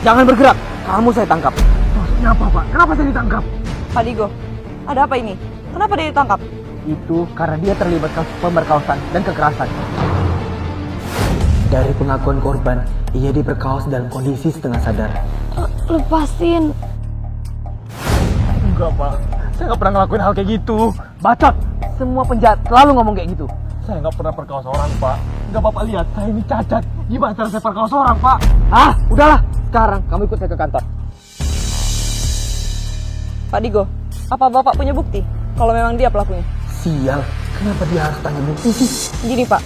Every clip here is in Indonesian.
Jangan bergerak. Kamu saya tangkap. Maksudnya apa, Pak? Kenapa saya ditangkap? Pak Digo, ada apa ini? Kenapa dia ditangkap? Itu karena dia terlibat kasus pemerkosaan dan kekerasan. Dari pengakuan korban, ia diperkaos dalam kondisi setengah sadar. Lepasin. Enggak, Pak. Saya nggak pernah ngelakuin hal kayak gitu. Bacot. Semua penjahat selalu ngomong kayak gitu. Saya nggak pernah perkaos orang, Pak. Nggak Bapak lihat, saya ini cacat. Gimana cara saya perkaos orang, Pak? Ah, udahlah. Sekarang kamu ikut saya ke kantor. Pak Digo, apa Bapak punya bukti kalau memang dia pelakunya? Sial, kenapa dia harus tanya bukti sih? Gini Pak,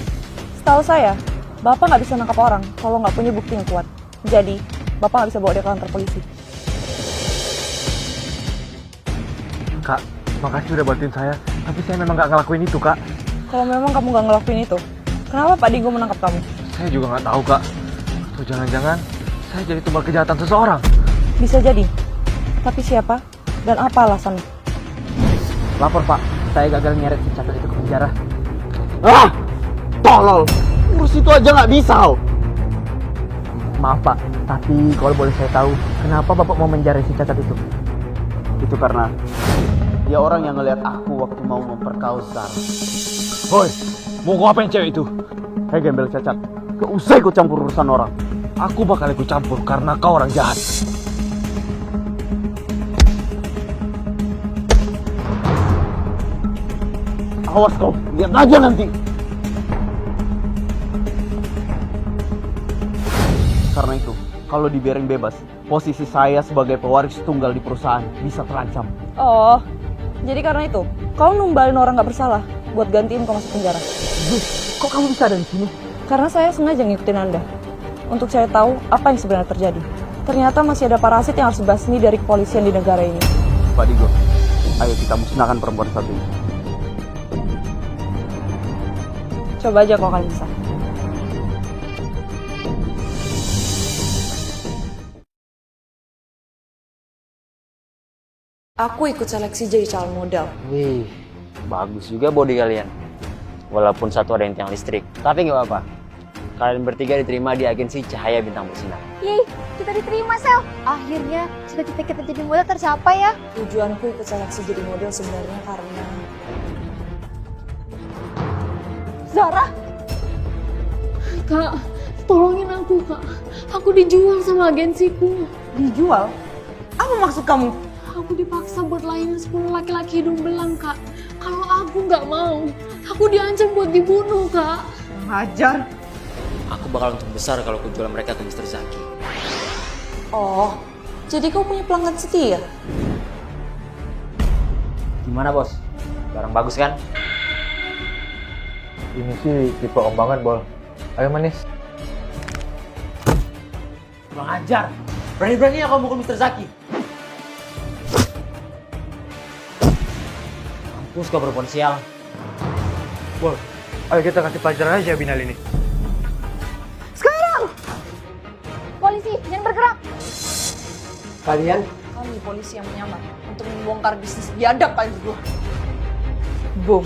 setahu saya, Bapak nggak bisa nangkap orang kalau nggak punya bukti yang kuat. Jadi, Bapak nggak bisa bawa dia ke kantor polisi. Kak, makasih udah bantuin saya. Tapi saya memang nggak ngelakuin itu, Kak. Kalau memang kamu nggak ngelakuin itu, kenapa Pak Digo menangkap kamu? Saya juga nggak tahu, Kak. Atau jangan-jangan saya jadi tumbal kejahatan seseorang. Bisa jadi. Tapi siapa dan apa alasannya? Lapor, Pak. Saya gagal nyeret si catat itu ke penjara. Ah! Tolol! Urus itu aja nggak bisa, oh. Maaf, Pak. Tapi kalau boleh saya tahu, kenapa Bapak mau menjara si catat itu? Itu karena dia orang yang ngelihat aku waktu mau memperkaus Sarah. Hoi, mau kau apain cewek itu? Hei gembel cacat, gak usah ikut campur urusan orang. Aku bakal ikut campur karena kau orang jahat. Awas kau, lihat aja nanti. Karena itu, kalau dibiarin bebas, posisi saya sebagai pewaris tunggal di perusahaan bisa terancam. Oh, jadi karena itu, kau numbalin orang nggak bersalah buat gantiin kau masuk penjara. Kok kamu bisa ada di sini? Karena saya sengaja ngikutin Anda untuk saya tahu apa yang sebenarnya terjadi. Ternyata masih ada parasit yang harus dibasmi dari kepolisian di negara ini. Pak Digo, ayo kita musnahkan perempuan satu ini. Coba aja kalau kalian bisa. Aku ikut seleksi jadi calon model. Wih, bagus juga body kalian. Walaupun satu ada yang tiang listrik, tapi nggak apa-apa. Kalian bertiga diterima di agensi Cahaya Bintang Bersinar. Yeay, kita diterima, Sel. Akhirnya cita-cita kita jadi model tercapai ya. Tujuanku ikut seleksi jadi model sebenarnya karena Zara. Kak, tolongin aku, Kak. Aku dijual sama agensiku. dijual. Apa maksud kamu? Aku dipaksa buat layanin 10 laki-laki hidung belang, Kak. Kalau aku nggak mau, aku diancam buat dibunuh, Kak. Hajar. Aku bakal untung besar kalau aku jual mereka ke Mr. Zaki. Oh, jadi kau punya pelanggan setia? Gimana bos? Barang bagus kan? Ini sih tipe om banget, Bol. Ayo manis. Kurang ajar. Berani-beraninya kamu mukul Mr. Zaki. Mampus kau perempuan sial. Bol, ayo kita kasih pelajaran aja Binal ini. Polisi, jangan bergerak. Kalian? Kami polisi yang menyamar untuk membongkar bisnis biadab kalian berdua. Boom.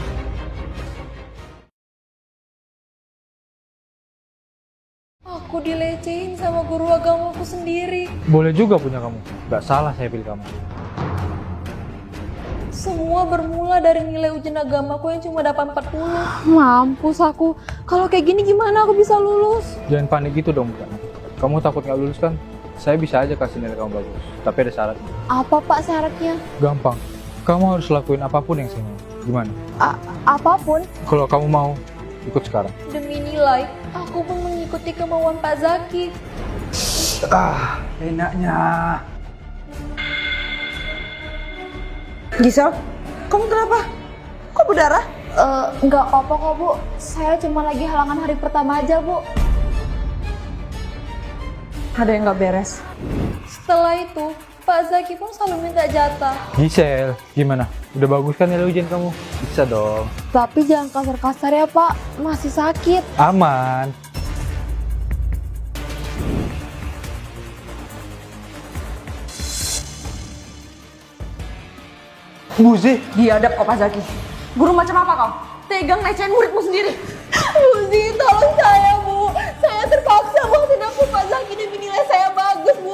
Aku dilecehin sama guru agamaku sendiri. Boleh juga punya kamu. Gak salah saya pilih kamu. Semua bermula dari nilai ujian agamaku yang cuma dapat 40. Mampus aku. Kalau kayak gini gimana aku bisa lulus? Jangan panik gitu dong, Kak. Kamu takut gak lulus kan? Saya bisa aja kasih nilai kamu bagus. Tapi ada syaratnya. Apa Pak syaratnya? Gampang. Kamu harus lakuin apapun yang saya mau. Gimana? Apapun. Kalau kamu mau, ikut sekarang. Demi nilai, aku pun mengikuti kemauan Pak Zaki. Enaknya. Gisel, kamu kenapa? Kok berdarah? Nggak apa-apa kok, Bu. Saya cuma lagi halangan hari pertama aja, Bu. Ada yang nggak beres. Setelah itu, Pak Zaki pun selalu minta jatah. Gisel, gimana? Udah bagus kan nilai ujian kamu? Bisa dong. Tapi jangan kasar-kasar ya, Pak. Masih sakit. Aman. Buzi, Biadab kok Pak Zaki. Guru macam apa kau? Tegang necehin muridmu sendiri. Bu, tolong saya, Bu. Saya terpaksa, Bu. Aku Pak Zaki demi nilai saya bagus, Bu.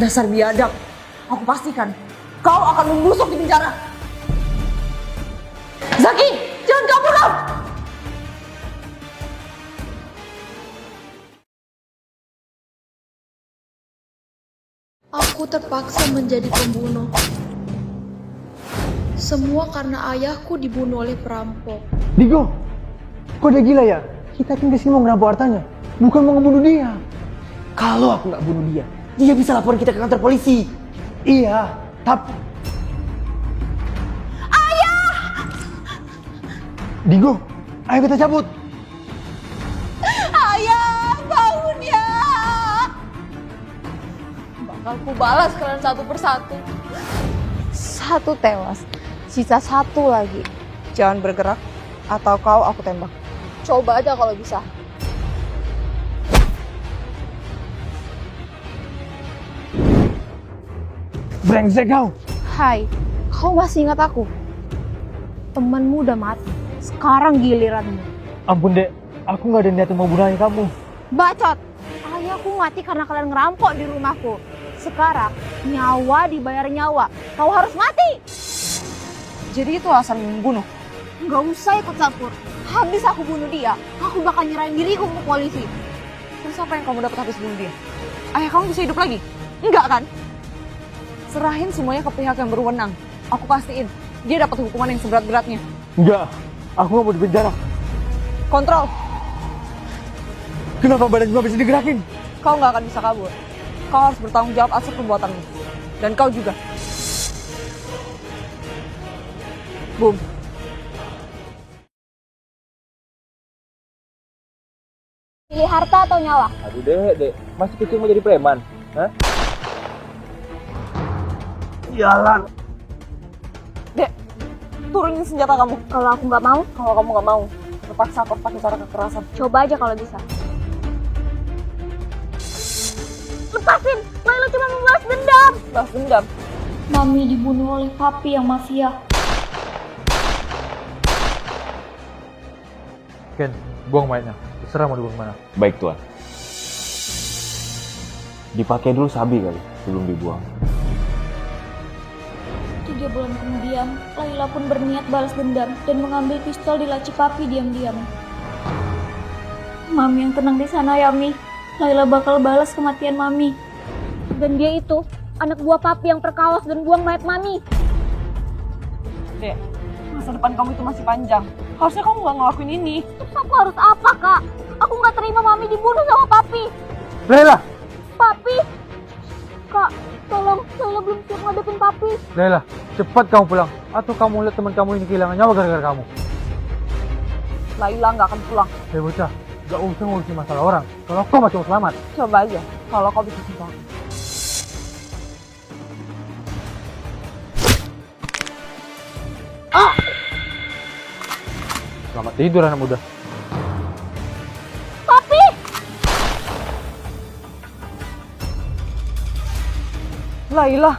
Dasar biadab. Aku pastikan kau akan membusuk di penjara. Zaki, jangan kabur kau! Aku terpaksa menjadi pembunuh. Semua karena ayahku dibunuh oleh perampok. Digo, kau udah gila ya? Kita kan kesini mau ngerampok hartanya, bukan mau ngebunuh dia. Kalau aku nggak bunuh dia, dia bisa laporin kita ke kantor polisi. Iya, tapi... Ayah! Digo, ayo kita cabut. Ayah, bangun ya! Bakal ku balas kalian satu persatu. Satu tewas, sisa satu lagi. Jangan bergerak, atau kau aku tembak. Coba aja kalau bisa. Brengsek kau. Hai, kau masih ingat aku? Temanmu udah mati, sekarang giliranmu. Ampun dek, aku nggak ada niat mau bunuh ayah kamu. Bacot, ayahku mati karena kalian ngerampok di rumahku. Sekarang, nyawa dibayar nyawa, kau harus mati. Jadi itu alasan membunuh. Nggak usah ikut campur, habis aku bunuh dia, aku bakal nyerahin diriku ke polisi. Terus apa yang kamu dapat habis bunuh dia? Ayah kamu bisa hidup lagi? Enggak kan? Serahin semuanya ke pihak yang berwenang. Aku pastiin dia dapat hukuman yang seberat-beratnya. Enggak, aku nggak mau di penjara. Kontrol, Kenapa badan gua bisa digerakin? kau nggak akan bisa kabur. Kau harus bertanggung jawab atas perbuatanmu. Dan kau juga. Boom. Pilih harta atau nyawa? Aduh dek, masih kecil mau jadi preman. Hah? Jalan. Dek, turunin senjata kamu. Kalau aku nggak mau, Kalau kamu nggak mau, terpaksa aku pakai cara kekerasan. coba aja kalau bisa. Lepasin, Layla cuma membalas dendam. Balas dendam. Mami dibunuh oleh papi yang mafia. Ken, buang mayatnya. Terserah mau dibuang mana. Baik Tuan. Dipakai dulu sabi kali sebelum dibuang. 3 bulan kemudian, Layla pun berniat balas dendam dan mengambil pistol di laci papi diam-diam. Mami yang tenang di sana ya, Mi. Layla bakal balas kematian Mami. Dan dia itu anak buah papi yang perkawas dan buang mayat Mami. Dek, masa depan kamu itu masih panjang. Harusnya kamu nggak ngelakuin ini. Terus aku harus apa, Kak? Aku nggak terima Mami dibunuh sama papi. Layla, Papi? Kak, tolong, Layla belum siap ngadepin papi. Layla, cepat kamu pulang. Atau kamu lihat teman kamu ini kehilangan nyawa gara-gara kamu. Layla nggak akan pulang. Hei bocah, gak usah ngurusin masalah orang. Kalau kau masih mau selamat. Coba aja, kalau kau bisa sembuh. Selamat tidur anak muda. Papi! Layla,